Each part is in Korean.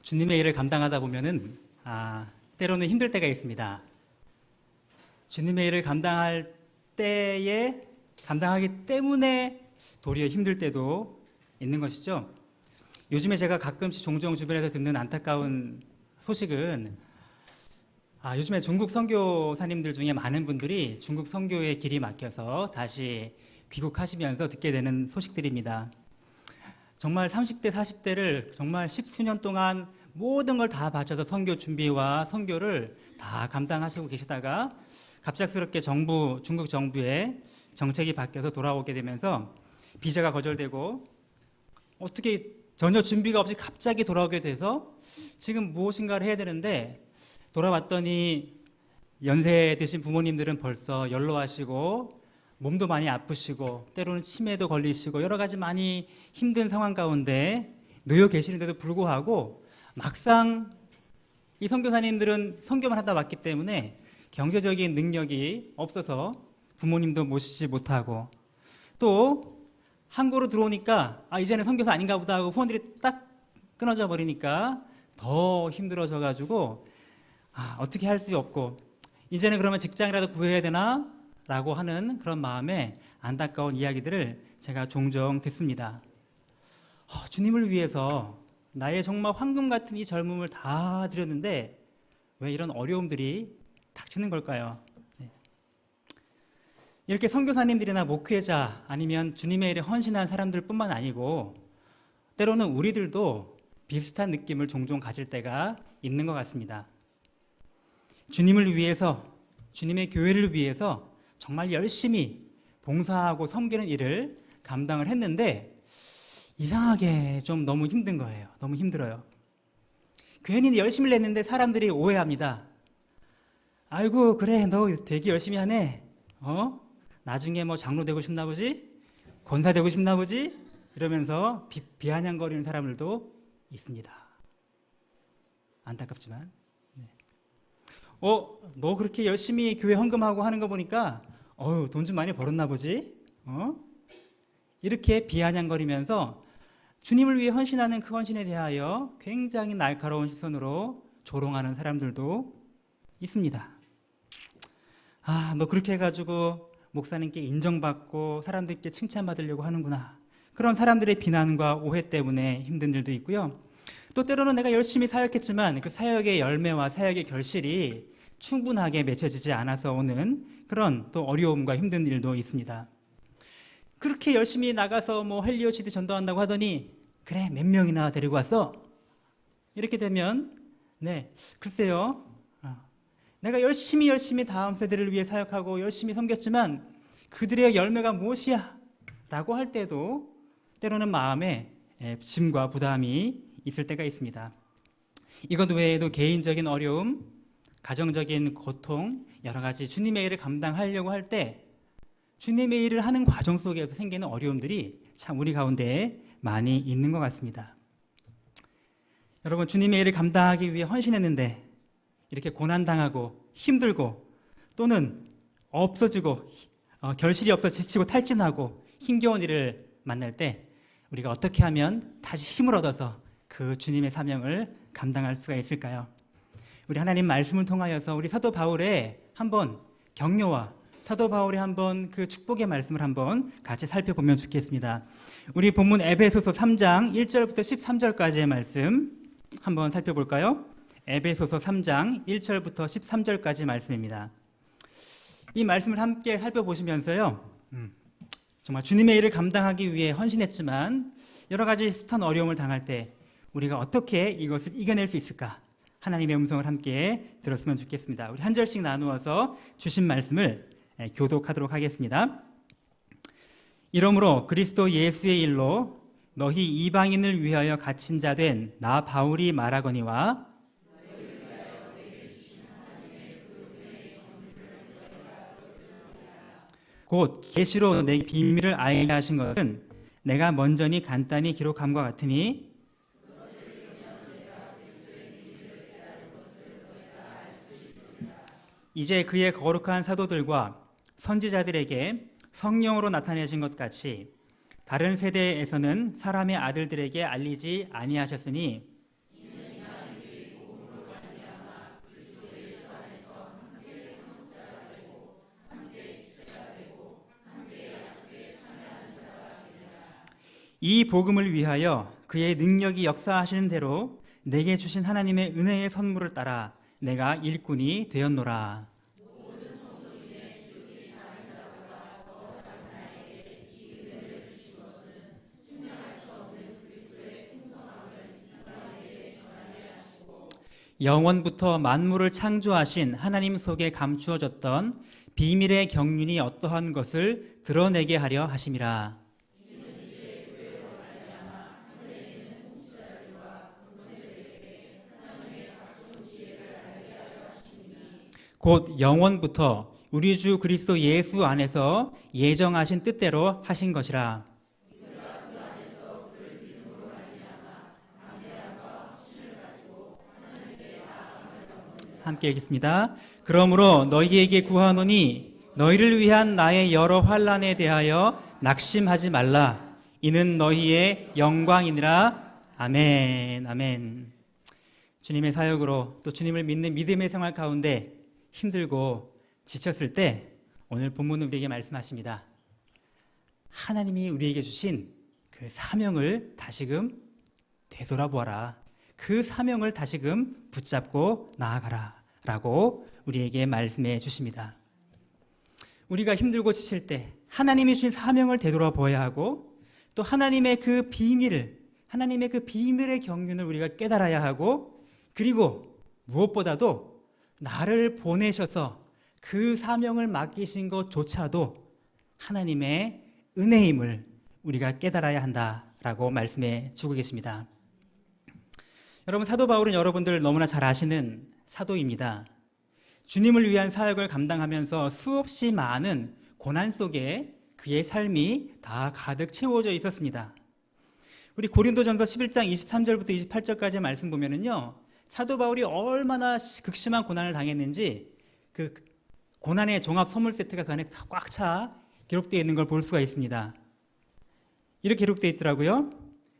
주님의 일을 감당하다 보면은 때로는 힘들 때가 있습니다. 주님의 일을 감당할 때에 감당하기 때문에 도리어 힘들 때도 있는 것이죠. 요즘에 제가 가끔씩 종종 주변에서 듣는 안타까운 소식은 요즘에 중국 선교사님들 중에 많은 분들이 중국 선교의 길이 막혀서 다시 귀국하시면서 듣게 되는 소식들입니다. 정말 30대, 40대를 정말 십수년 동안 모든 걸 다 바쳐서 선교 준비와 선교를 다 감당하시고 계시다가 갑작스럽게 중국 정부의 정책이 바뀌어서 돌아오게 되면서 비자가 거절되고 어떻게 전혀 준비가 없이 갑자기 돌아오게 돼서 지금 무엇인가를 해야 되는데 돌아왔더니 연세 드신 부모님들은 벌써 연로하시고 몸도 많이 아프시고 때로는 치매도 걸리시고 여러 가지 많이 힘든 상황 가운데 놓여 계시는데도 불구하고 막상 이 선교사님들은 선교만 하다 왔기 때문에 경제적인 능력이 없어서 부모님도 모시지 못하고 또 한국으로 들어오니까 이제는 선교사 아닌가 보다 하고 후원들이 딱 끊어져 버리니까 더 힘들어져 가지고 어떻게 할 수 없고 이제는 그러면 직장이라도 구해야 되나? 라고 하는 그런 마음에 안타까운 이야기들을 제가 종종 듣습니다. 주님을 위해서 나의 정말 황금 같은 이 젊음을 다 드렸는데 왜 이런 어려움들이 닥치는 걸까요? 이렇게 선교사님들이나 목회자 아니면 주님의 일에 헌신한 사람들 뿐만 아니고 때로는 우리들도 비슷한 느낌을 종종 가질 때가 있는 것 같습니다. 주님을 위해서, 주님의 교회를 위해서 정말 열심히 봉사하고 섬기는 일을 감당을 했는데 이상하게 좀 너무 힘든 거예요. 너무 힘들어요. 괜히 열심히 했는데 사람들이 오해합니다. 아이고 그래 너 되게 열심히 하네. 나중에 뭐 장로 되고 싶나 보지? 권사 되고 싶나 보지? 이러면서 비아냥거리는 사람들도 있습니다. 안타깝지만 너 그렇게 열심히 교회 헌금하고 하는 거 보니까 돈 좀 많이 벌었나 보지? 이렇게 비아냥거리면서 주님을 위해 헌신하는 그 헌신에 대하여 굉장히 날카로운 시선으로 조롱하는 사람들도 있습니다. 너 그렇게 해가지고 목사님께 인정받고 사람들께 칭찬받으려고 하는구나. 그런 사람들의 비난과 오해 때문에 힘든 일도 있고요. 또 때로는 내가 열심히 사역했지만 그 사역의 열매와 사역의 결실이 충분하게 맺혀지지 않아서 오는 그런 또 어려움과 힘든 일도 있습니다. 그렇게 열심히 나가서 헬리오시티 전도한다고 하더니 그래 몇 명이나 데리고 왔어? 이렇게 되면 글쎄요. 내가 열심히 다음 세대를 위해 사역하고 열심히 섬겼지만 그들의 열매가 무엇이야? 라고 할 때도 때로는 마음에 짐과 부담이 있을 때가 있습니다. 이것 외에도 개인적인 어려움, 가정적인 고통, 여러 가지 주님의 일을 감당하려고 할 때 주님의 일을 하는 과정 속에서 생기는 어려움들이 참 우리 가운데 많이 있는 것 같습니다. 여러분 주님의 일을 감당하기 위해 헌신했는데 이렇게 고난당하고 힘들고 또는 없어지고 결실이 없어 지치고 탈진하고 힘겨운 일을 만날 때 우리가 어떻게 하면 다시 힘을 얻어서 그 주님의 사명을 감당할 수가 있을까요? 우리 하나님 말씀을 통하여서 우리 사도 바울의 한번 격려와 사도 바울의 한번 그 축복의 말씀을 한번 같이 살펴보면 좋겠습니다. 우리 본문 에베소서 3장 1절부터 13절까지의 말씀 한번 살펴볼까요? 에베소서 3장 1절부터 13절까지 말씀입니다. 이 말씀을 함께 살펴보시면서요. 정말 주님의 일을 감당하기 위해 헌신했지만 여러 가지 숱한 어려움을 당할 때 우리가 어떻게 이것을 이겨낼 수 있을까? 하나님의 음성을 함께 들었으면 좋겠습니다. 우리 한 절씩 나누어서 주신 말씀을 교독하도록 하겠습니다. 이러므로 그리스도 예수의 일로 너희 이방인을 위하여 갇힌 자 된 나 바울이 말하거니와 곧 계시로 내 비밀을 알게 하신 것은 내가 먼저니 간단히 기록함과 같으니 이제 그의 거룩한 사도들과 선지자들에게 성령으로 나타내신 것 같이 다른 세대에서는 사람의 아들들에게 알리지 아니하셨으니 이 복음을 위하여 그의 능력이 역사하시는 대로 내게 주신 하나님의 은혜의 선물을 따라 내가 일꾼이 되었노라. 영원부터 만물을 창조하신 하나님 속에 감추어졌던 비밀의 경륜이 어떠한 것을 드러내게 하려 하심이라. 곧 영원부터 우리 주 그리스도 예수 안에서 예정하신 뜻대로 하신 것이라. 함께 읽겠습니다. 그러므로 너희에게 구하노니 너희를 위한 나의 여러 환난에 대하여 낙심하지 말라. 이는 너희의 영광이니라. 아멘. 아멘. 주님의 사역으로 또 주님을 믿는 믿음의 생활 가운데 힘들고 지쳤을 때 오늘 본문은 우리에게 말씀하십니다. 하나님이 우리에게 주신 그 사명을 다시금 되돌아보아라. 그 사명을 다시금 붙잡고 나아가라 라고 우리에게 말씀해 주십니다. 우리가 힘들고 지칠 때 하나님이 주신 사명을 되돌아보아야 하고 또 하나님의 그 비밀의 경륜을 우리가 깨달아야 하고 그리고 무엇보다도 나를 보내셔서 그 사명을 맡기신 것조차도 하나님의 은혜임을 우리가 깨달아야 한다라고 말씀해 주고 계십니다. 여러분, 사도 바울은 여러분들 너무나 잘 아시는 사도입니다. 주님을 위한 사역을 감당하면서 수없이 많은 고난 속에 그의 삶이 다 가득 채워져 있었습니다. 우리 고린도전서 11장 23절부터 28절까지 말씀 보면은요, 사도 바울이 얼마나 극심한 고난을 당했는지 그 고난의 종합 선물 세트가 그 안에 꽉 차 기록되어 있는 걸 볼 수가 있습니다. 이렇게 기록되어 있더라고요.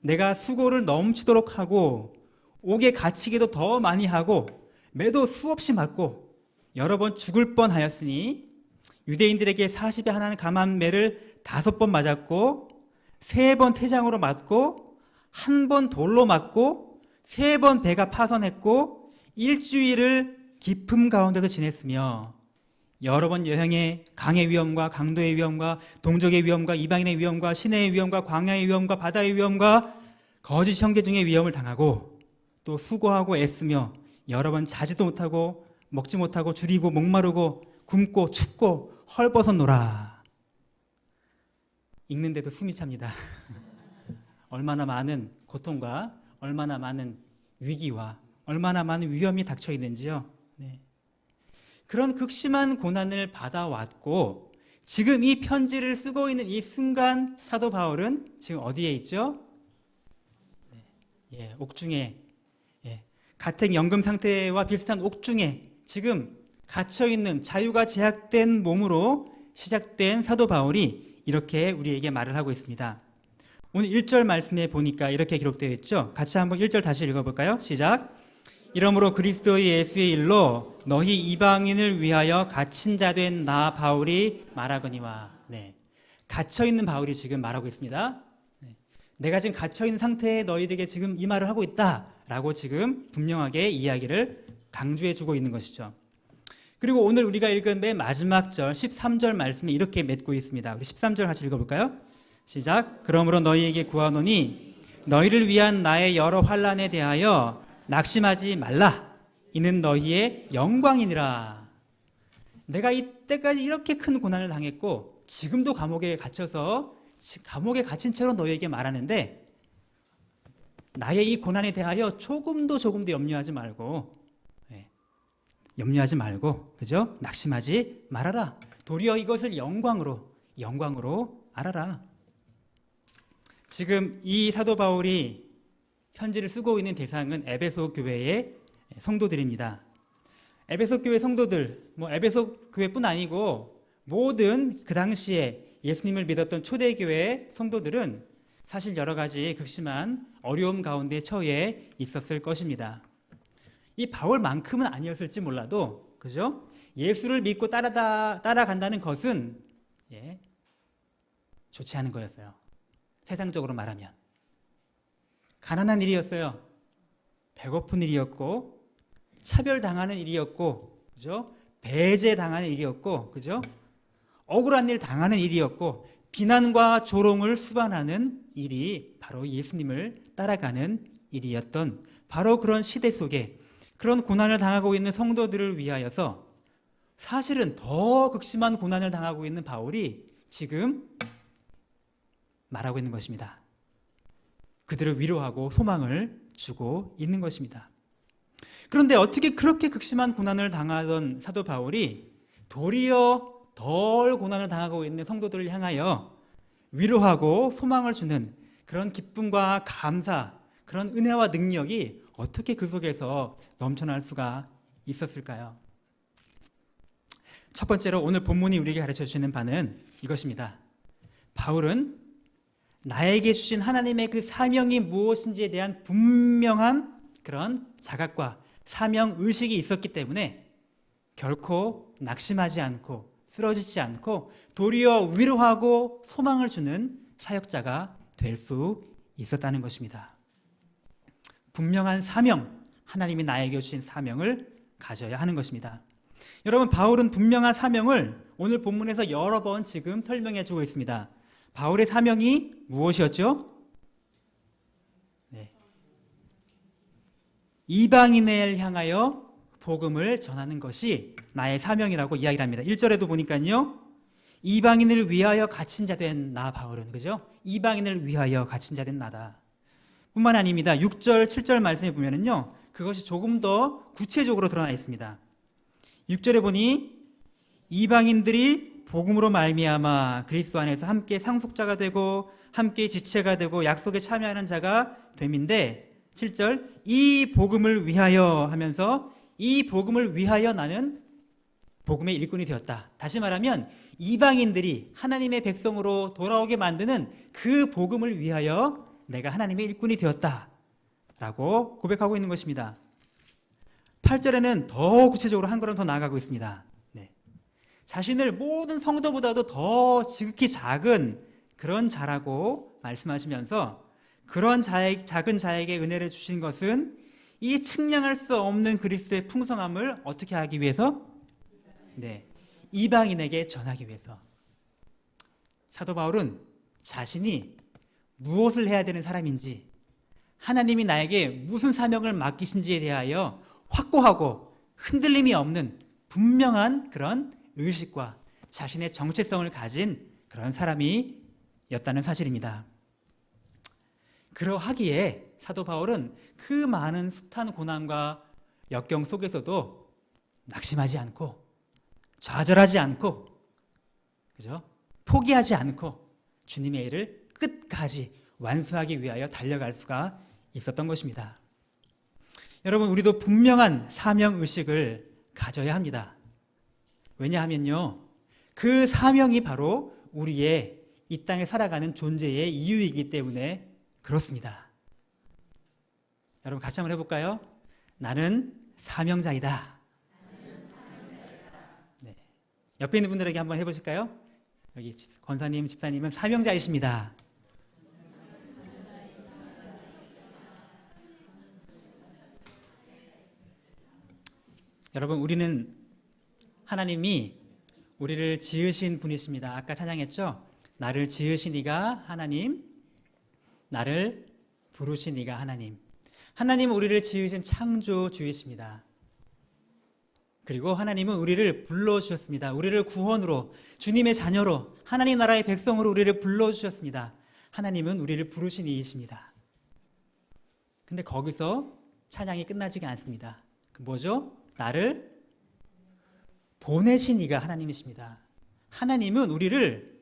내가 수고를 넘치도록 하고 옥에 갇히기도 더 많이 하고 매도 수없이 맞고 여러 번 죽을 뻔하였으니 유대인들에게 40에 하나는 감한매를 5번 맞았고 3번 태장으로 맞고 1번 돌로 맞고 3번 배가 파선했고 일주일을 깊음 가운데서 지냈으며 여러 번 여행에 강의 위험과 강도의 위험과 동족의 위험과 이방인의 위험과 시내의 위험과 광야의 위험과 바다의 위험과 거짓 형제 중의 위험을 당하고 또 수고하고 애쓰며 여러 번 자지도 못하고 먹지 못하고 줄이고 목마르고 굶고 춥고 헐벗었노라. 읽는데도 숨이 찹니다. 얼마나 많은 고통과 얼마나 많은 위기와 얼마나 많은 위험이 닥쳐 있는지요. 네. 그런 극심한 고난을 받아왔고 지금 이 편지를 쓰고 있는 이 순간 사도 바울은 지금 어디에 있죠? 네. 옥중에 가택 연금 상태와 비슷한 옥중에 지금 갇혀있는 자유가 제약된 몸으로 시작된 사도 바울이 이렇게 우리에게 말을 하고 있습니다. 오늘 1절 말씀에 보니까 이렇게 기록되어 있죠. 같이 한번 1절 다시 읽어볼까요? 시작. 이러므로 그리스도 예수의 일로 너희 이방인을 위하여 갇힌 자 된 나 바울이 말하거니와. 네. 갇혀있는 바울이 지금 말하고 있습니다. 네. 내가 지금 갇혀있는 상태에 너희들에게 지금 이 말을 하고 있다라고 지금 분명하게 이야기를 강조해주고 있는 것이죠. 그리고 오늘 우리가 읽은 맨 마지막 절 13절 말씀이 이렇게 맺고 있습니다. 우리 13절 같이 읽어볼까요? 시작. 그러므로 너희에게 구하노니 너희를 위한 나의 여러 환난에 대하여 낙심하지 말라. 이는 너희의 영광이니라. 내가 이때까지 이렇게 큰 고난을 당했고 지금도 감옥에 갇혀서 감옥에 갇힌 채로 너희에게 말하는데 나의 이 고난에 대하여 조금도 염려하지 말고 그죠? 낙심하지 말아라. 도리어 이것을 영광으로 알아라. 지금 이 사도 바울이 편지를 쓰고 있는 대상은 에베소 교회의 성도들입니다. 에베소 교회 성도들, 에베소 교회뿐 아니고 모든 그 당시에 예수님을 믿었던 초대교회 성도들은 사실 여러 가지 극심한 어려움 가운데 처해 있었을 것입니다. 이 바울만큼은 아니었을지 몰라도, 그죠? 예수를 믿고 따라간다는 것은 좋지 않은 거였어요. 세상적으로 말하면. 가난한 일이었어요. 배고픈 일이었고, 차별당하는 일이었고, 그죠? 배제당하는 일이었고, 그죠? 억울한 일 당하는 일이었고, 비난과 조롱을 수반하는 일이 바로 예수님을 따라가는 일이었던 바로 그런 시대 속에 그런 고난을 당하고 있는 성도들을 위하여서 사실은 더 극심한 고난을 당하고 있는 바울이 지금 말하고 있는 것입니다. 그들을 위로하고 소망을 주고 있는 것입니다. 그런데 어떻게 그렇게 극심한 고난을 당하던 사도 바울이 도리어 덜 고난을 당하고 있는 성도들을 향하여 위로하고 소망을 주는 그런 기쁨과 감사, 그런 은혜와 능력이 어떻게 그 속에서 넘쳐날 수가 있었을까요? 첫 번째로 오늘 본문이 우리에게 가르쳐 주시는 바는 이것입니다. 바울은 나에게 주신 하나님의 그 사명이 무엇인지에 대한 분명한 그런 자각과 사명 의식이 있었기 때문에 결코 낙심하지 않고 쓰러지지 않고 도리어 위로하고 소망을 주는 사역자가 될 수 있었다는 것입니다. 분명한 사명, 하나님이 나에게 주신 사명을 가져야 하는 것입니다. 여러분, 바울은 분명한 사명을 오늘 본문에서 여러 번 지금 설명해 주고 있습니다. 바울의 사명이 무엇이었죠? 네. 이방인을 향하여 복음을 전하는 것이 나의 사명이라고 이야기를 합니다. 1절에도 보니까요, 이방인을 위하여 갇힌 자 된 나 바울은, 그죠? 이방인을 위하여 갇힌 자 된 나다. 뿐만 아닙니다. 6절, 7절 말씀에 보면은요, 그것이 조금 더 구체적으로 드러나 있습니다. 6절에 보니 이방인들이 복음으로 말미암아 그리스도 안에서 함께 상속자가 되고 함께 지체가 되고 약속에 참여하는 자가 됨인데, 7절, 이 복음을 위하여 하면서 이 복음을 위하여 나는 복음의 일꾼이 되었다. 다시 말하면 이방인들이 하나님의 백성으로 돌아오게 만드는 그 복음을 위하여 내가 하나님의 일꾼이 되었다 라고 고백하고 있는 것입니다. 8절에는 더 구체적으로 한 걸음 더 나아가고 있습니다. 네. 자신을 모든 성도보다도 더 지극히 작은 그런 자라고 말씀하시면서 그런 작은 자에게 은혜를 주신 것은 이 측량할 수 없는 그리스도의 풍성함을 어떻게 하기 위해서? 네, 이방인에게 전하기 위해서. 사도 바울은 자신이 무엇을 해야 되는 사람인지, 하나님이 나에게 무슨 사명을 맡기신지에 대하여 확고하고 흔들림이 없는 분명한 그런 의식과 자신의 정체성을 가진 그런 사람이었다는 사실입니다. 그러하기에 사도 바울은 그 많은 숱한 고난과 역경 속에서도 낙심하지 않고 좌절하지 않고, 그죠? 포기하지 않고 주님의 일을 끝까지 완수하기 위하여 달려갈 수가 있었던 것입니다. 여러분, 우리도 분명한 사명 의식을 가져야 합니다. 왜냐하면요, 그 사명이 바로 우리의 이 땅에 살아가는 존재의 이유이기 때문에 그렇습니다. 여러분, 같이 한번 해볼까요? 나는 사명자이다. 네. 옆에 있는 분들에게 한번 해보실까요? 여기 권사님, 집사님은 사명자이십니다. 여러분, 우리는 하나님이 우리를 지으신 분이십니다. 아까 찬양했죠? 나를 지으신 이가 하나님, 나를 부르신 이가 하나님. 하나님은 우리를 지으신 창조주이십니다. 그리고 하나님은 우리를 불러주셨습니다. 우리를 구원으로, 주님의 자녀로, 하나님 나라의 백성으로 우리를 불러주셨습니다. 하나님은 우리를 부르신 이이십니다. 근데 거기서 찬양이 끝나지가 않습니다. 그 뭐죠? 나를 보내신 이가 하나님이십니다. 하나님은 우리를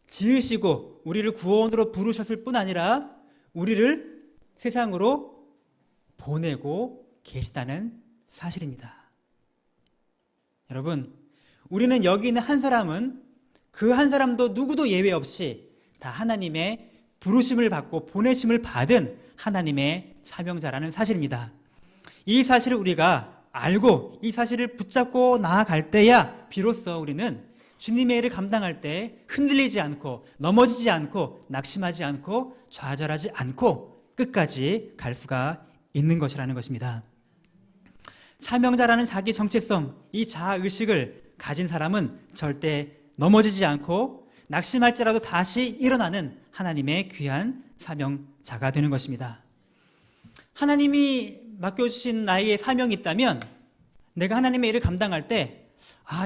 지으시고 우리를 구원으로 부르셨을 뿐 아니라 우리를 세상으로 보내고 계시다는 사실입니다. 여러분, 우리는 여기 있는 한 사람은 그 한 사람도 누구도 예외 없이 다 하나님의 부르심을 받고 보내심을 받은 하나님의 사명자라는 사실입니다. 이 사실을 우리가 알고 이 사실을 붙잡고 나아갈 때야 비로소 우리는 주님의 일을 감당할 때 흔들리지 않고 넘어지지 않고 낙심하지 않고 좌절하지 않고 끝까지 갈 수가 있는 것이라는 것입니다. 사명자라는 자기 정체성, 이 자아의식을 가진 사람은 절대 넘어지지 않고 낙심할지라도 다시 일어나는 하나님의 귀한 사명자가 되는 것입니다. 하나님이 맡겨주신 나에게 사명이 있다면 내가 하나님의 일을 감당할 때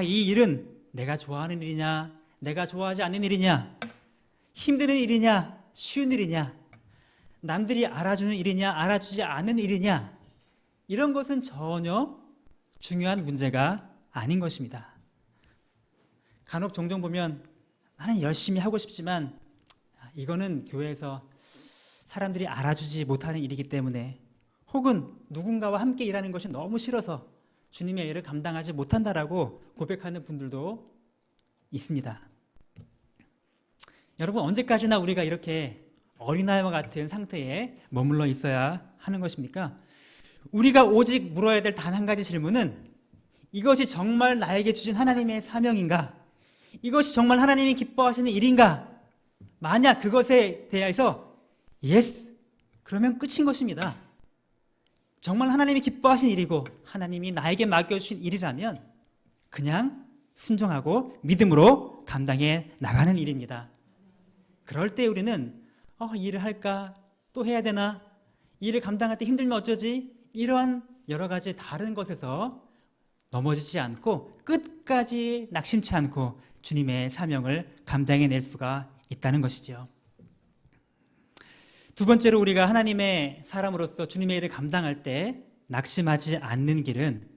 이 일은 내가 좋아하는 일이냐, 내가 좋아하지 않는 일이냐, 힘드는 일이냐, 쉬운 일이냐, 남들이 알아주는 일이냐, 알아주지 않는 일이냐, 이런 것은 전혀 중요한 문제가 아닌 것입니다. 간혹 종종 보면 나는 열심히 하고 싶지만 이거는 교회에서 사람들이 알아주지 못하는 일이기 때문에, 혹은 누군가와 함께 일하는 것이 너무 싫어서 주님의 일을 감당하지 못한다라고 고백하는 분들도 있습니다. 여러분, 언제까지나 우리가 이렇게 어린아이와 같은 상태에 머물러 있어야 하는 것입니까? 우리가 오직 물어야 될 단 한 가지 질문은, 이것이 정말 나에게 주신 하나님의 사명인가? 이것이 정말 하나님이 기뻐하시는 일인가? 만약 그것에 대해서 예스! 그러면 끝인 것입니다. 정말 하나님이 기뻐하신 일이고 하나님이 나에게 맡겨주신 일이라면 그냥 순종하고 믿음으로 감당해 나가는 일입니다. 그럴 때 우리는 이 일을 할까? 또 해야 되나? 이 일을 감당할 때 힘들면 어쩌지? 이러한 여러 가지 다른 것에서 넘어지지 않고 끝까지 낙심치 않고 주님의 사명을 감당해낼 수가 있다는 것이죠. 두 번째로, 우리가 하나님의 사람으로서 주님의 일을 감당할 때 낙심하지 않는 길은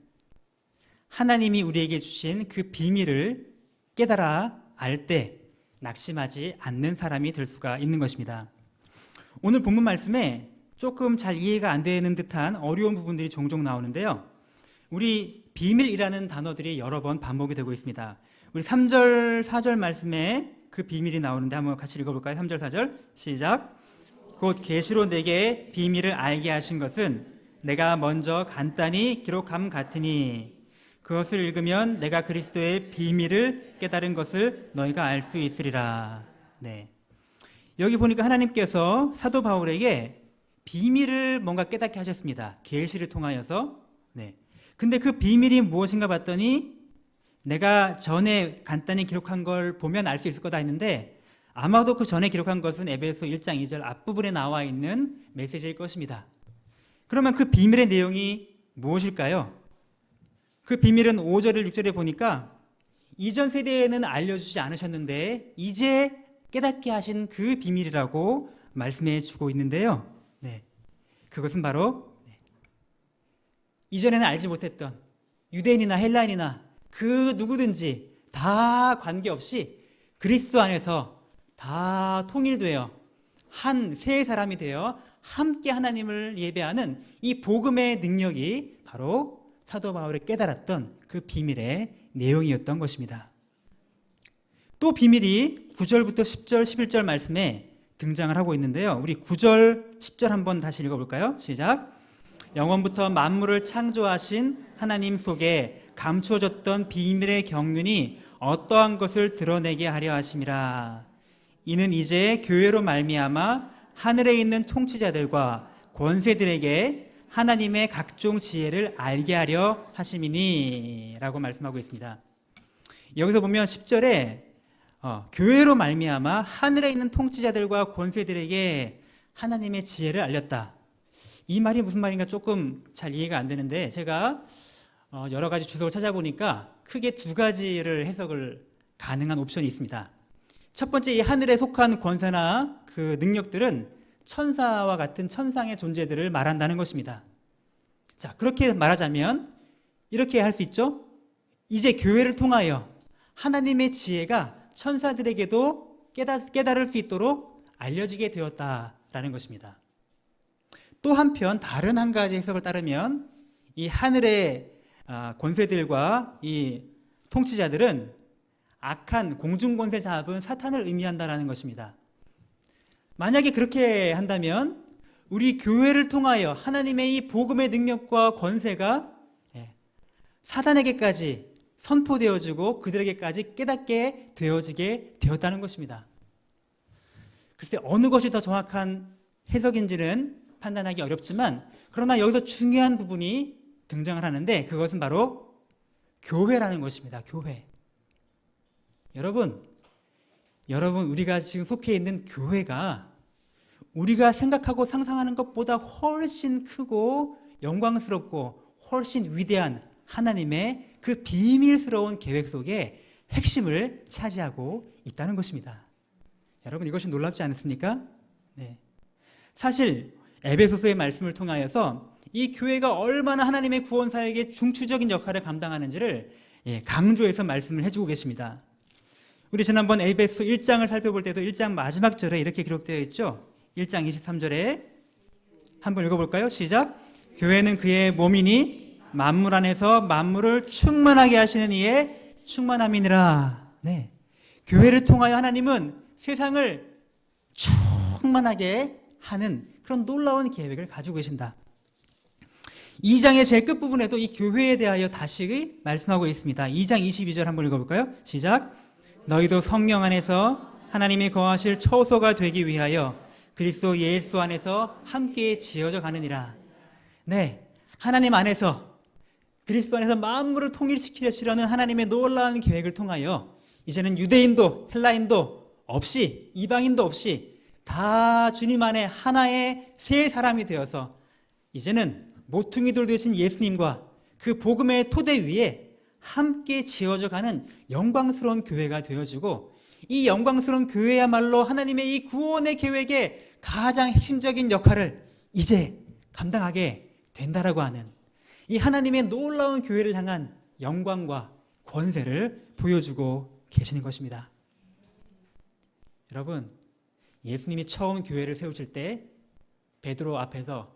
하나님이 우리에게 주신 그 비밀을 깨달아 알 때 낙심하지 않는 사람이 될 수가 있는 것입니다. 오늘 본문 말씀에 조금 잘 이해가 안 되는 듯한 어려운 부분들이 종종 나오는데요. 우리 비밀이라는 단어들이 여러 번 반복이 되고 있습니다. 우리 3절, 4절 말씀에 그 비밀이 나오는데 한번 같이 읽어볼까요? 3절, 4절 시작. 곧 계시로 내게 비밀을 알게 하신 것은 내가 먼저 간단히 기록함 같으니 그것을 읽으면 내가 그리스도의 비밀을 깨달은 것을 너희가 알 수 있으리라. 네. 여기 보니까 하나님께서 사도 바울에게 비밀을 뭔가 깨닫게 하셨습니다. 계시를 통하여서. 네. 근데 그 비밀이 무엇인가 봤더니 내가 전에 간단히 기록한 걸 보면 알 수 있을 거다 했는데, 아마도 그 전에 기록한 것은 에베소 1장 2절 앞부분에 나와 있는 메시지일 것입니다. 그러면 그 비밀의 내용이 무엇일까요? 그 비밀은 5절을 6절에 보니까 이전 세대에는 알려주지 않으셨는데 이제 깨닫게 하신 그 비밀이라고 말씀해 주고 있는데요. 네. 그것은 바로 이전에는 알지 못했던 유대인이나 헬라인이나 그 누구든지 다 관계없이 그리스도 안에서 다 통일되어 한 세 사람이 되어 함께 하나님을 예배하는 이 복음의 능력이 바로 사도 바울이 깨달았던 그 비밀의 내용이었던 것입니다. 또 비밀이 9절부터 10절, 11절 말씀에 등장을 하고 있는데요. 우리 9절, 10절 한번 다시 읽어볼까요? 시작. 영원부터 만물을 창조하신 하나님 속에 감추어졌던 비밀의 경륜이 어떠한 것을 드러내게 하려 하심이라. 이는 이제 교회로 말미암아 하늘에 있는 통치자들과 권세들에게 하나님의 각종 지혜를 알게 하려 하심이니 라고 말씀하고 있습니다. 여기서 보면 10절에 교회로 말미암아 하늘에 있는 통치자들과 권세들에게 하나님의 지혜를 알렸다. 이 말이 무슨 말인가 조금 잘 이해가 안 되는데, 제가 여러 가지 주석을 찾아보니까 크게 두 가지를 해석을 가능한 옵션이 있습니다. 첫 번째, 이 하늘에 속한 권세나 그 능력들은 천사와 같은 천상의 존재들을 말한다는 것입니다. 자, 그렇게 말하자면 이렇게 할 수 있죠? 이제 교회를 통하여 하나님의 지혜가 천사들에게도 깨달을 수 있도록 알려지게 되었다라는 것입니다. 또 한편 다른 한 가지 해석을 따르면 이 하늘의 권세들과 이 통치자들은 악한 공중권세 잡은 사탄을 의미한다는 것입니다. 만약에 그렇게 한다면 우리 교회를 통하여 하나님의 이 복음의 능력과 권세가 사단에게까지 선포되어지고 그들에게까지 깨닫게 되어지게 되었다는 것입니다. 글쎄 어느 것이 더 정확한 해석인지는 판단하기 어렵지만 그러나 여기서 중요한 부분이 등장을 하는데 그것은 바로 교회라는 것입니다. 교회. 여러분 우리가 지금 속해 있는 교회가 우리가 생각하고 상상하는 것보다 훨씬 크고 영광스럽고 훨씬 위대한 하나님의 그 비밀스러운 계획 속에 핵심을 차지하고 있다는 것입니다. 여러분 이것이 놀랍지 않습니까? 네. 사실 에베소서의 말씀을 통하여서 이 교회가 얼마나 하나님의 구원사에게 중추적인 역할을 감당하는지를 강조해서 말씀을 해주고 계십니다. 우리 지난번 에베소 1장을 살펴볼 때도 1장 마지막 절에 이렇게 기록되어 있죠. 1장 23절에 한번 읽어볼까요? 시작. 교회는 그의 몸이니 만물 안에서 만물을 충만하게 하시는 이의 충만함이니라. 네. 교회를 통하여 하나님은 세상을 충만하게 하는 그런 놀라운 계획을 가지고 계신다. 2장의 제일 끝부분에도 이 교회에 대하여 다시 말씀하고 있습니다. 2장 22절 한번 읽어볼까요? 시작. 너희도 성령 안에서 하나님이 거하실 처소가 되기 위하여 그리스도 예수 안에서 함께 지어져 가느니라. 네, 하나님 안에서 그리스도 안에서 만물을 통일시키려는 하나님의 놀라운 계획을 통하여 이제는 유대인도 헬라인도 없이 이방인도 없이 다 주님 안에 하나의 새 사람이 되어서 이제는 모퉁이돌 되신 예수님과 그 복음의 토대 위에 함께 지어져 가는 영광스러운 교회가 되어지고 이 영광스러운 교회야말로 하나님의 이 구원의 계획의 가장 핵심적인 역할을 이제 감당하게 된다라고 하는 이 하나님의 놀라운 교회를 향한 영광과 권세를 보여주고 계시는 것입니다. 여러분, 예수님이 처음 교회를 세우실 때 베드로 앞에서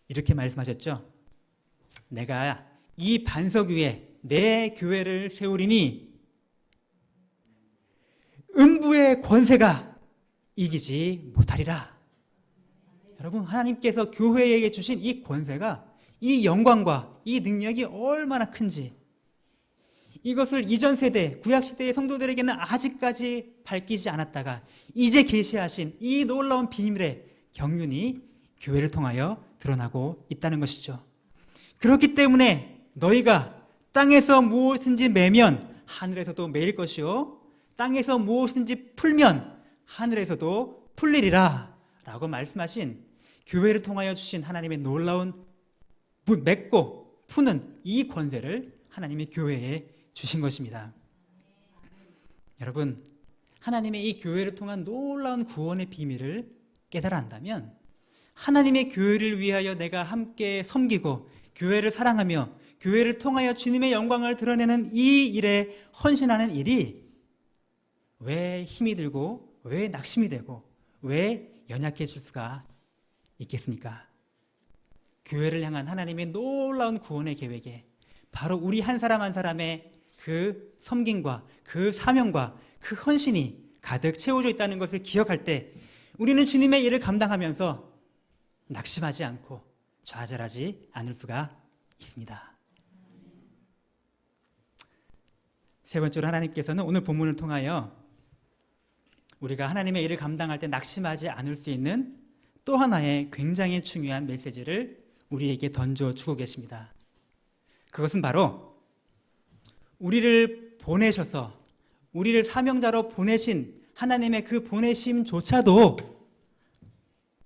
이렇게 말씀하셨죠. 내가 이 반석 위에 내 교회를 세우리니 음부의 권세가 이기지 못하리라. 여러분, 하나님께서 교회에게 주신 이 권세가 이 영광과 이 능력이 얼마나 큰지 이것을 이전 세대, 구약시대의 성도들에게는 아직까지 밝히지 않았다가 이제 계시하신 이 놀라운 비밀의 경륜이 교회를 통하여 드러나고 있다는 것이죠. 그렇기 때문에 너희가 땅에서 무엇인지 매면 하늘에서도 매일 것이요 땅에서 무엇인지 풀면 하늘에서도 풀리리라 라고 말씀하신 교회를 통하여 주신 하나님의 놀라운 맺고 푸는 이 권세를 하나님이 교회에 주신 것입니다. 여러분, 하나님의 이 교회를 통한 놀라운 구원의 비밀을 깨달아 안다면 하나님의 교회를 위하여 내가 함께 섬기고 교회를 사랑하며 교회를 통하여 주님의 영광을 드러내는 이 일에 헌신하는 일이 왜 힘이 들고 왜 낙심이 되고 왜 연약해질 수가 있겠습니까? 교회를 향한 하나님의 놀라운 구원의 계획에 바로 우리 한 사람 한 사람의 그 섬김과 그 사명과 그 헌신이 가득 채워져 있다는 것을 기억할 때 우리는 주님의 일을 감당하면서 낙심하지 않고 좌절하지 않을 수가 있습니다. 세 번째로 하나님께서는 오늘 본문을 통하여 우리가 하나님의 일을 감당할 때 낙심하지 않을 수 있는 또 하나의 굉장히 중요한 메시지를 우리에게 던져주고 계십니다. 그것은 바로 우리를 보내셔서 우리를 사명자로 보내신 하나님의 그 보내심조차도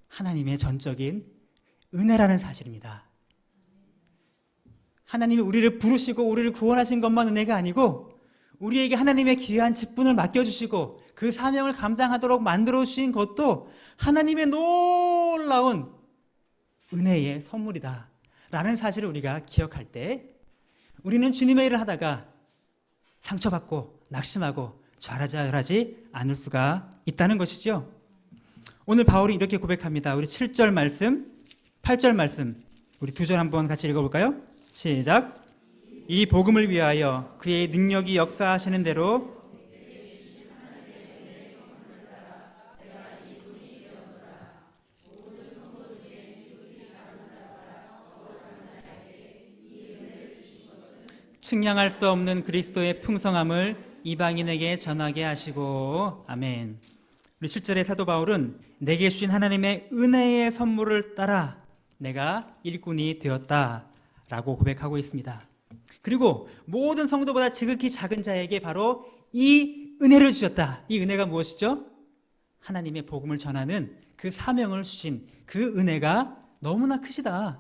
하나님의 전적인 은혜라는 사실입니다. 하나님이 우리를 부르시고 우리를 구원하신 것만 은혜가 아니고 우리에게 하나님의 귀한 직분을 맡겨주시고 그 사명을 감당하도록 만들어주신 것도 하나님의 놀라운 은혜의 선물이다 라는 사실을 우리가 기억할 때 우리는 주님의 일을 하다가 상처받고 낙심하고 좌절하지 않을 수가 있다는 것이죠. 오늘 바울이 이렇게 고백합니다. 우리 7절 말씀, 8절 말씀 우리 두 절 한번 같이 읽어볼까요? 시작. 이 복음을 위하여 그의 능력이 역사하시는 대로 측량할 수 없는 그리스도의 풍성함을 이방인에게 전하게 하시고. 아멘. 우리 7절의 사도 바울은 내게 주신 하나님의 은혜의 선물을 따라 내가 일꾼이 되었다 라고 고백하고 있습니다. 그리고 모든 성도보다 지극히 작은 자에게 바로 이 은혜를 주셨다. 이 은혜가 무엇이죠? 하나님의 복음을 전하는 그 사명을 주신 그 은혜가 너무나 크시다.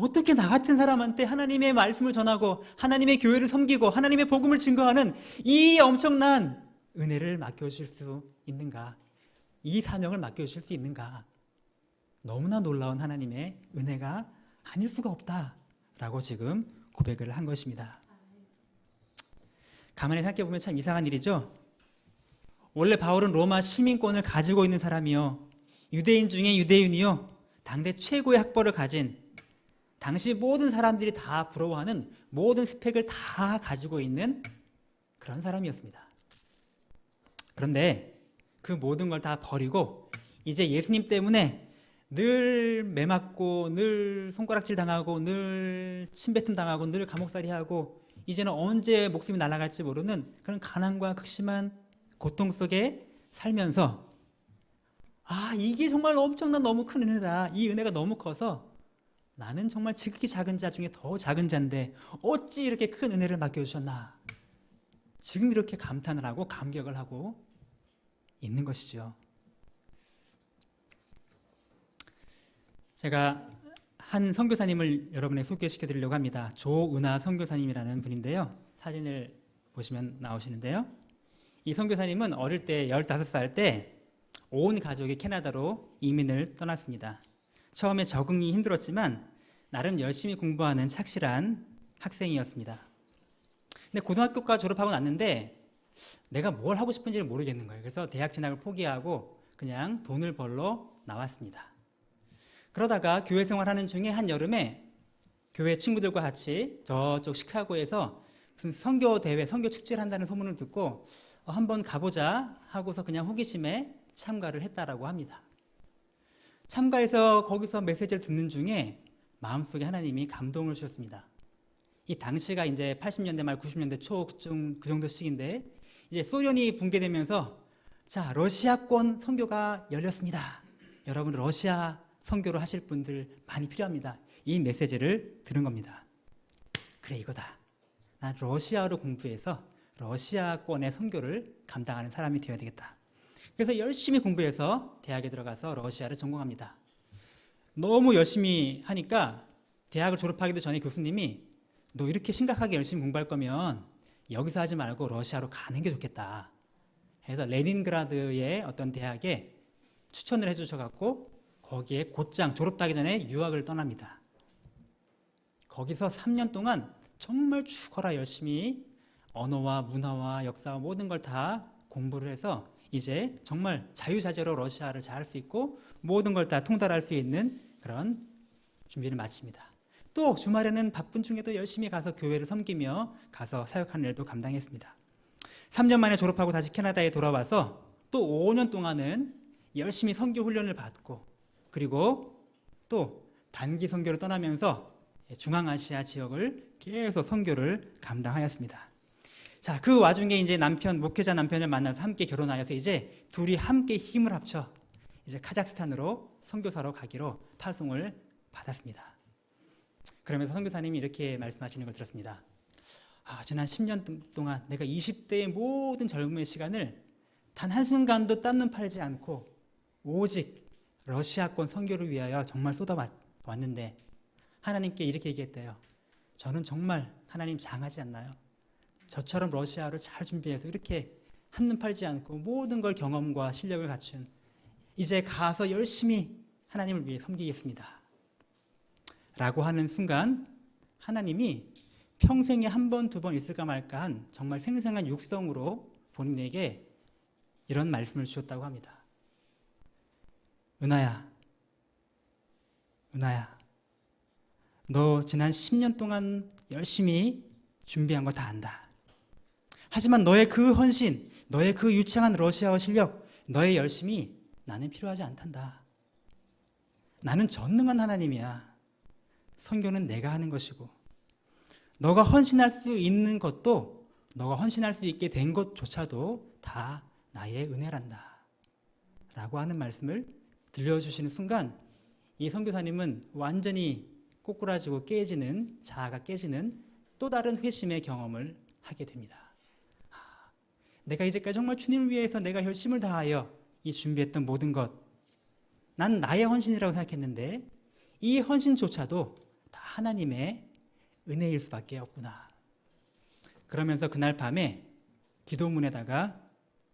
어떻게 나 같은 사람한테 하나님의 말씀을 전하고 하나님의 교회를 섬기고 하나님의 복음을 증거하는 이 엄청난 은혜를 맡겨주실 수 있는가? 이 사명을 맡겨주실 수 있는가? 너무나 놀라운 하나님의 은혜가 아닐 수가 없다라고 지금 고백을 한 것입니다. 가만히 생각해보면 참 이상한 일이죠. 원래 바울은 로마 시민권을 가지고 있는 사람이요, 유대인 중에 유대인이요, 당대 최고의 학벌을 가진, 당시 모든 사람들이 다 부러워하는 모든 스펙을 다 가지고 있는 그런 사람이었습니다. 그런데 그 모든 걸 다 버리고 이제 예수님 때문에 늘 매맞고 늘 손가락질 당하고 늘 침뱉음 당하고 늘 감옥살이하고 이제는 언제 목숨이 날아갈지 모르는 그런 가난과 극심한 고통 속에 살면서, 아, 이게 정말 엄청난 너무 큰 은혜다. 이 은혜가 너무 커서 나는 정말 지극히 작은 자 중에 더 작은 자인데 어찌 이렇게 큰 은혜를 맡겨주셨나. 지금 이렇게 감탄을 하고 감격을 하고 있는 것이죠. 제가 한 선교사님을 여러분에게 소개시켜 드리려고 합니다. 조은하 선교사님이라는 분인데요. 사진을 보시면 나오시는데요. 이 선교사님은 어릴 때 15살 때 온 가족이 캐나다로 이민을 떠났습니다. 처음에 적응이 힘들었지만 나름 열심히 공부하는 착실한 학생이었습니다. 근데 고등학교까지 졸업하고 났는데 내가 뭘 하고 싶은지를 모르겠는 거예요. 그래서 대학 진학을 포기하고 그냥 돈을 벌러 나왔습니다. 그러다가 교회 생활하는 중에 한 여름에 교회 친구들과 같이 저쪽 시카고에서 무슨 선교 대회, 선교 축제를 한다는 소문을 듣고 한번 가보자 하고서 그냥 호기심에 참가를 했다라고 합니다. 참가해서 거기서 메시지를 듣는 중에 마음속에 하나님이 감동을 주셨습니다. 이 당시가 이제 80년대 말 90년대 초 그 정도 시기인데 이제 소련이 붕괴되면서 자, 러시아권 선교가 열렸습니다. 여러분 러시아 선교를 하실 분들 많이 필요합니다. 이 메시지를 들은 겁니다. 그래, 이거다. 난 러시아어를 공부해서 러시아권의 선교를 감당하는 사람이 되어야 되겠다. 그래서 열심히 공부해서 대학에 들어가서 러시아를 전공합니다. 너무 열심히 하니까 대학을 졸업하기도 전에 교수님이 너 이렇게 심각하게 열심히 공부할 거면 여기서 하지 말고 러시아로 가는 게 좋겠다. 그래서 레닌그라드의 어떤 대학에 추천을 해주셔갖고 거기에 곧장 졸업하기 전에 유학을 떠납니다. 거기서 3년 동안 정말 죽어라 열심히 언어와 문화와 역사와 모든 걸 다 공부를 해서 이제 정말 자유자재로 러시아를 잘 할 수 있고 모든 걸 다 통달할 수 있는 그런 준비를 마칩니다. 또 주말에는 바쁜 중에도 열심히 가서 교회를 섬기며 가서 사역하는 일도 감당했습니다. 3년 만에 졸업하고 다시 캐나다에 돌아와서 또 5년 동안은 열심히 선교 훈련을 받고 그리고 또 단기 선교를 떠나면서 중앙아시아 지역을 계속 선교를 감당하였습니다. 자, 그 와중에 이제 목회자 남편을 만나서 함께 결혼하여서 이제 둘이 함께 힘을 합쳐 이제 카자흐스탄으로 선교사로 가기로 파송을 받았습니다. 그러면서 선교사님이 이렇게 말씀하시는 걸 들었습니다. 지난 10년 동안 내가 20대의 모든 젊음의 시간을 단 한순간도 딴눈 팔지 않고 오직 러시아권 선교를 위하여 정말 쏟아왔는데 하나님께 이렇게 얘기했대요. 저는 정말 하나님 장하지 않나요? 저처럼 러시아를 잘 준비해서 이렇게 한눈 팔지 않고 모든 걸 경험과 실력을 갖춘 이제 가서 열심히 하나님을 위해 섬기겠습니다. 라고 하는 순간 하나님이 평생에 한 번, 두 번 있을까 말까 한 정말 생생한 육성으로 본인에게 이런 말씀을 주셨다고 합니다. 은하야, 너 지난 10년 동안 열심히 준비한 거 다 안다. 하지만 너의 그 헌신, 너의 그 유창한 러시아어 실력, 너의 열심이 나는 필요하지 않단다. 나는 전능한 하나님이야. 선교는 내가 하는 것이고 너가 헌신할 수 있는 것도, 너가 헌신할 수 있게 된 것조차도 다 나의 은혜란다 라고 하는 말씀을 들려주시는 순간 이 선교사님은 완전히 꼬꾸라지고 깨지는, 자아가 깨지는 또 다른 회심의 경험을 하게 됩니다. 내가 이제까지 정말 주님을 위해서 내가 열심을 다하여 이 준비했던 모든 것, 난 나의 헌신이라고 생각했는데 이 헌신조차도 다 하나님의 은혜일 수밖에 없구나. 그러면서 그날 밤에 기도문에다가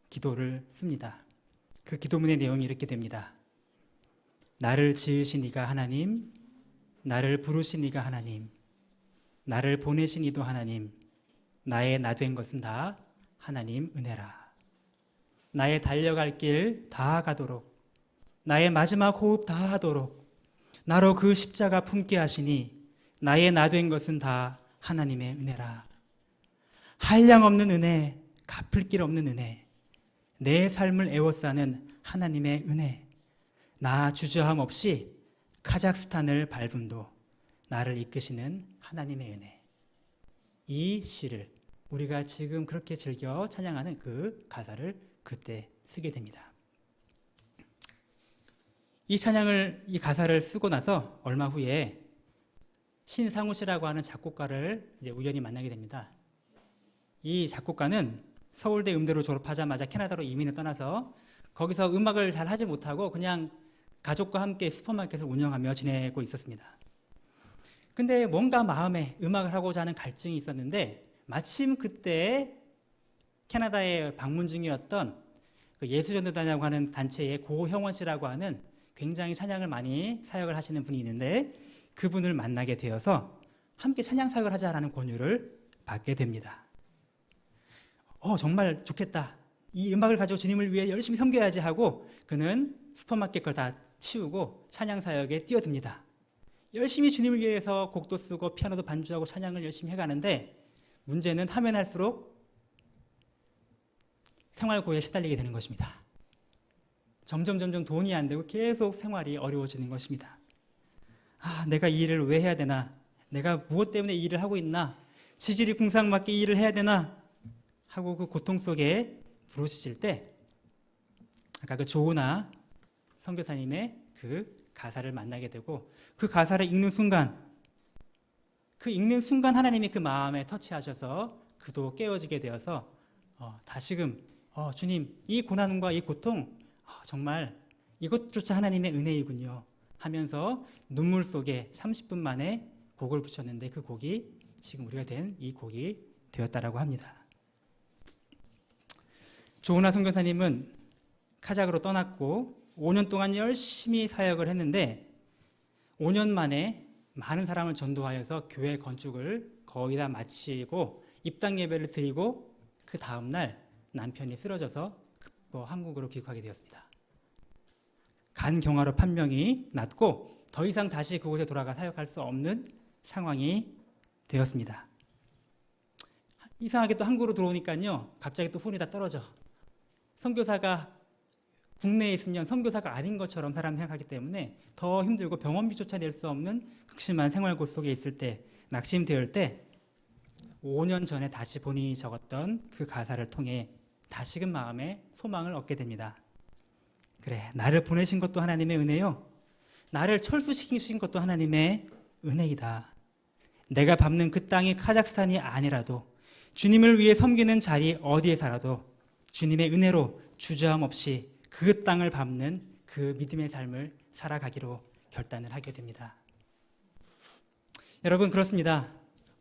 기도를 씁니다. 그 기도문의 내용이 이렇게 됩니다. 나를 지으신 이가 하나님, 나를 부르신 이가 하나님, 나를 보내신 이도 하나님, 나의 나 된 것은 다 하나님 은혜라. 나의 달려갈 길 다 가도록, 나의 마지막 호흡 다 하도록 나로 그 십자가 품게 하시니 나의 나 된 것은 다 하나님의 은혜라. 한량 없는 은혜, 갚을 길 없는 은혜, 내 삶을 애워싸는 하나님의 은혜, 나 주저함 없이 카자흐스탄을 밟음도 나를 이끄시는 하나님의 은혜. 이 시를 우리가 지금 그렇게 즐겨 찬양하는 그 가사를 그때 쓰게 됩니다. 이 찬양을, 이 가사를 쓰고 나서 얼마 후에 신상우 씨라고 하는 작곡가를 이제 우연히 만나게 됩니다. 이 작곡가는 서울대 음대로 졸업하자마자 캐나다로 이민을 떠나서 거기서 음악을 잘 하지 못하고 그냥 가족과 함께 슈퍼마켓을 운영하며 지내고 있었습니다. 근데 뭔가 마음에 음악을 하고자 하는 갈증이 있었는데 마침 그때 캐나다에 방문 중이었던 그 예수전도단이라고 하는 단체의 고형원 씨라고 하는 굉장히 찬양을 많이 사역을 하시는 분이 있는데 그분을 만나게 되어서 함께 찬양 사역을 하자라는 권유를 받게 됩니다. 정말 좋겠다. 이 음악을 가지고 주님을 위해 열심히 섬겨야지 하고 그는 슈퍼마켓 걸 다 치우고 찬양 사역에 뛰어듭니다. 열심히 주님을 위해서 곡도 쓰고 피아노도 반주하고 찬양을 열심히 해가는데 문제는 하면 할수록 생활고에 시달리게 되는 것입니다. 점점 돈이 안 되고 계속 생활이 어려워지는 것입니다. 내가 이 일을 왜 해야 되나? 내가 무엇 때문에 이 일을 하고 있나? 지질이 궁상맞게 이 일을 해야 되나? 하고 그 고통 속에 부르짖을 때 아까 그 조은아 선교사님의 그 가사를 만나게 되고 그 가사를 읽는 순간 하나님이 그 마음에 터치하셔서 그도 깨어지게 되어서 다시금 주님 이 고난과 이 고통 정말 이것조차 하나님의 은혜이군요 하면서 눈물 속에 30분 만에 곡을 붙였는데 그 곡이 지금 우리가 된 이 곡이 되었다라고 합니다. 조은아 선교사님은 카자흐로 떠났고 5년 동안 열심히 사역을 했는데 5년 만에 많은 사람을 전도하여서 교회 건축을 거의 다 마치고 입당 예배를 드리고 그 다음날 남편이 쓰러져서 한국으로 귀국하게 되었습니다. 간경화로 판명이 났고 더 이상 다시 그곳에 돌아가 사역할 수 없는 상황이 되었습니다. 이상하게 또 한국으로 들어오니까요 갑자기 또 혼이 다 떨어져. 선교사가 국내에 있으면 선교사가 아닌 것처럼 사람이 생각하기 때문에 더 힘들고 병원비조차 낼 수 없는 극심한 생활고 속에 있을 때 낙심되을 때 5년 전에 다시 본인이 적었던 그 가사를 통해 다시금 마음에 소망을 얻게 됩니다. 그래, 나를 보내신 것도 하나님의 은혜요. 나를 철수시키신 것도 하나님의 은혜이다. 내가 밟는 그 땅이 카자흐스탄이 아니라도 주님을 위해 섬기는 자리 어디에 살아도 주님의 은혜로 주저함 없이 그 땅을 밟는 그 믿음의 삶을 살아가기로 결단을 하게 됩니다. 여러분 그렇습니다.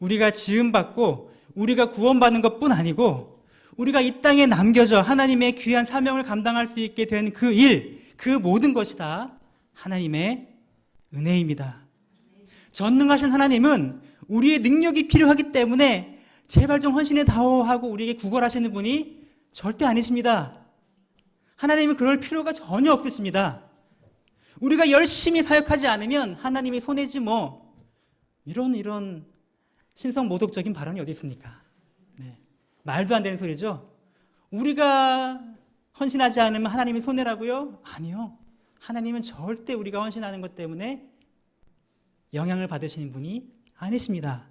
우리가 지음받고 우리가 구원받는 것뿐 아니고 우리가 이 땅에 남겨져 하나님의 귀한 사명을 감당할 수 있게 된 그 일, 그 모든 것이 다 하나님의 은혜입니다. 전능하신 하나님은 우리의 능력이 필요하기 때문에 제발 좀 헌신해 다오 하고 우리에게 구걸하시는 분이 절대 아니십니다. 하나님은 그럴 필요가 전혀 없으십니다. 우리가 열심히 사역하지 않으면 하나님이 손해지 뭐 이런 신성모독적인 발언이 어디 있습니까? 네. 말도 안 되는 소리죠. 우리가 헌신하지 않으면 하나님이 손해라고요? 아니요. 하나님은 절대 우리가 헌신하는 것 때문에 영향을 받으시는 분이 아니십니다.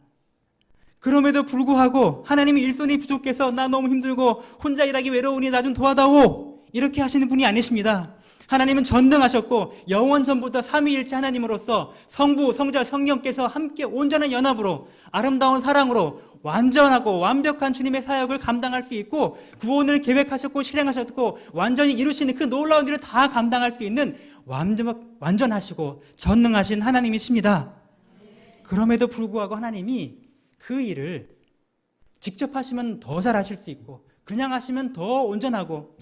그럼에도 불구하고 하나님이 일손이 부족해서 나 너무 힘들고 혼자 일하기 외로우니 나 좀 도와다오, 이렇게 하시는 분이 아니십니다. 하나님은 전능하셨고 영원 전부터 삼위일체 하나님으로서 성부, 성자, 성령께서 함께 온전한 연합으로 아름다운 사랑으로 완전하고 완벽한 주님의 사역을 감당할 수 있고 구원을 계획하셨고 실행하셨고 완전히 이루시는 그 놀라운 일을 다 감당할 수 있는 완전하시고 전능하신 하나님이십니다. 그럼에도 불구하고 하나님이 그 일을 직접 하시면 더 잘하실 수 있고 그냥 하시면 더 온전하고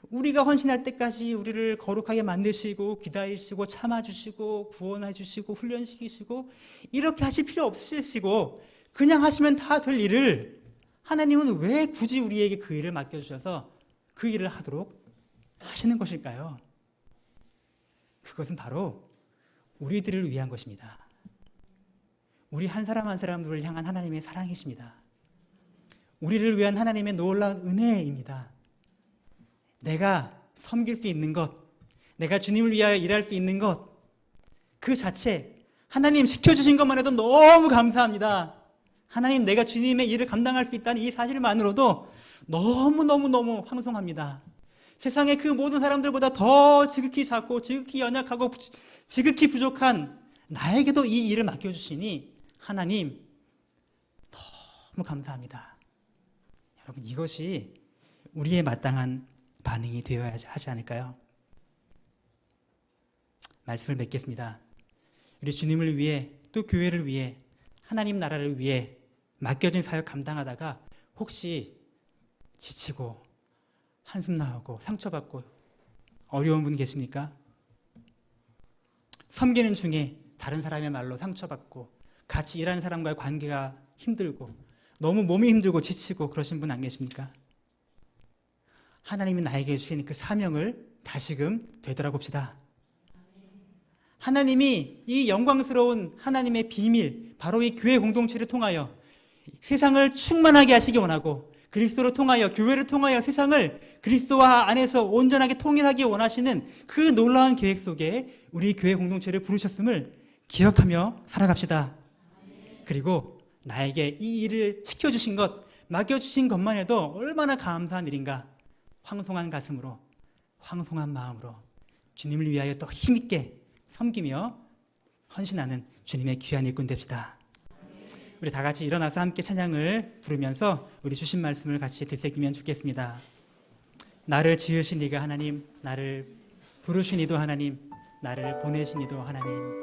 우리가 헌신할 때까지 우리를 거룩하게 만드시고 기다리시고 참아주시고 구원해주시고 훈련시키시고 이렇게 하실 필요 없으시고 그냥 하시면 다 될 일을 하나님은 왜 굳이 우리에게 그 일을 맡겨주셔서 그 일을 하도록 하시는 것일까요? 그것은 바로 우리들을 위한 것입니다. 우리 한 사람 한 사람들을 향한 하나님의 사랑이십니다. 우리를 위한 하나님의 놀라운 은혜입니다. 내가 섬길 수 있는 것, 내가 주님을 위하여 일할 수 있는 것, 그 자체 하나님 시켜주신 것만 해도 너무 감사합니다. 하나님, 내가 주님의 일을 감당할 수 있다는 이 사실만으로도 너무너무너무 황송합니다. 세상의 그 모든 사람들보다 더 지극히 작고 지극히 연약하고 지극히 부족한 나에게도 이 일을 맡겨주시니 하나님 너무 감사합니다. 여러분, 이것이 우리의 마땅한 반응이 되어야 하지 않을까요? 말씀을 맺겠습니다. 우리 주님을 위해 또 교회를 위해 하나님 나라를 위해 맡겨진 사역 감당하다가 혹시 지치고 한숨 나오고 상처받고 어려운 분 계십니까? 섬기는 중에 다른 사람의 말로 상처받고 같이 일하는 사람과의 관계가 힘들고 너무 몸이 힘들고 지치고 그러신 분 안 계십니까? 하나님이 나에게 주신 그 사명을 다시금 되돌아봅시다. 하나님이 이 영광스러운 하나님의 비밀, 바로 이 교회 공동체를 통하여 세상을 충만하게 하시기 원하고 그리스도를 통하여, 교회를 통하여 세상을 그리스도와 안에서 온전하게 통일하기 원하시는 그 놀라운 계획 속에 우리 교회 공동체를 부르셨음을 기억하며 살아갑시다. 그리고 나에게 이 일을 시켜주신 것, 맡겨주신 것만 해도 얼마나 감사한 일인가. 황송한 가슴으로, 황송한 마음으로 주님을 위하여 또 힘있게 섬기며 헌신하는 주님의 귀한 일꾼 됩시다. 우리 다 같이 일어나서 함께 찬양을 부르면서 우리 주신 말씀을 같이 되새기면 좋겠습니다. 나를 지으신 이가 하나님, 나를 부르신 이도 하나님, 나를 보내신 이도 하나님.